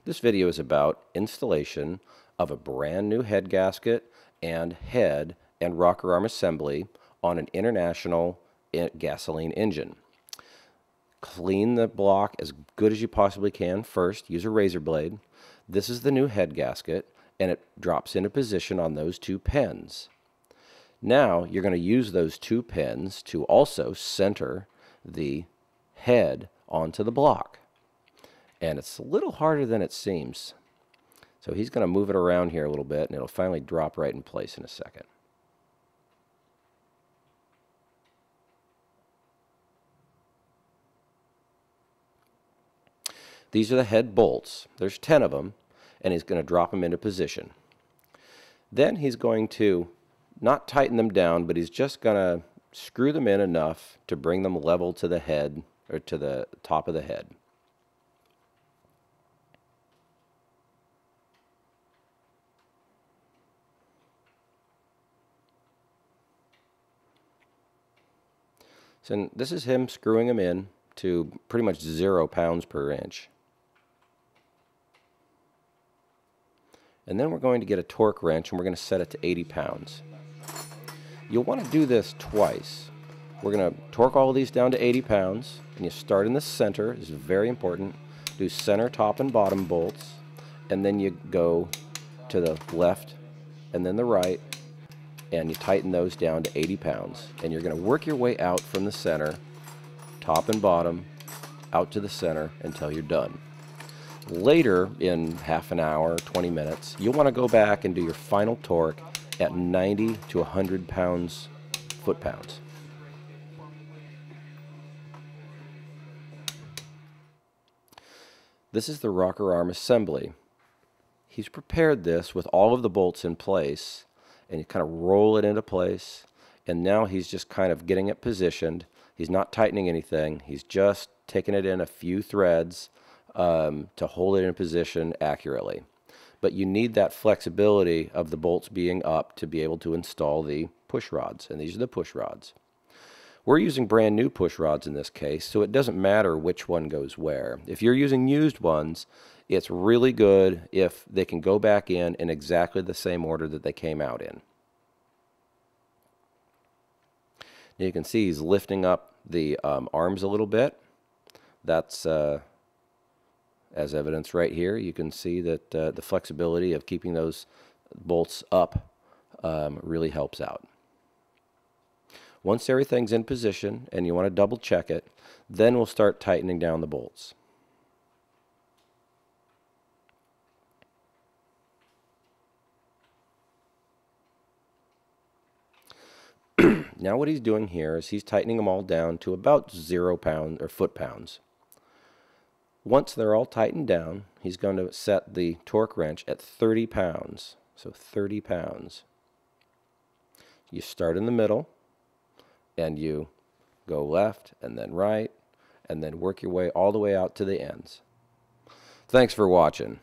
This video is about installation of a brand new head gasket and head and rocker arm assembly on an International gasoline engine. Clean the block as good as you possibly can first. Use a razor blade. This is the new head gasket, and it drops into position on those two pins. Now you're going to use those two pins to also center the head onto the block. And it's a little harder than it seems. So he's going to move it around here a little bit, and it'll finally drop right in place in a second. These are the head bolts. There's 10 of them, and he's going to drop them into position. Then he's going to not tighten them down, but he's just going to screw them in enough to bring them level to the head, or to the top of the head. So this is him screwing them in to pretty much 0 pounds per inch. And then we're going to get a torque wrench, and we're going to set it to 80 pounds. You'll want to do this twice. We're going to torque all of these down to 80 pounds, and you start in the center. This is very important. Do center, top, and bottom bolts, and then you go to the left and then the right, and you tighten those down to 80 pounds. And you're going to work your way out from the center, top and bottom, out to the center until you're done. Later, in half an hour, 20 minutes, you'll want to go back and do your final torque at 90 to 100 pounds, foot-pounds. This is the rocker arm assembly. He's prepared this with all of the bolts in place, and you kind of roll it into place, and now he's just kind of getting it positioned. He's not tightening anything. He's just taking it in a few threads to hold it in position accurately. But you need that flexibility of the bolts being up to be able to install the push rods, and these are the push rods. We're using brand new push rods in this case, so it doesn't matter which one goes where. If you're using used ones, it's really good if they can go back in exactly the same order that they came out in. You can see he's lifting up the arms a little bit. That's as evidence right here. You can see that the flexibility of keeping those bolts up really helps out. Once everything's in position and you want to double check it, then we'll start tightening down the bolts. Now what he's doing here is he's tightening them all down to about 0 pound or foot-pounds. Once they're all tightened down, he's going to set the torque wrench at 30 pounds. So 30 pounds. You start in the middle, and you go left and then right, and then work your way all the way out to the ends. Thanks for watching.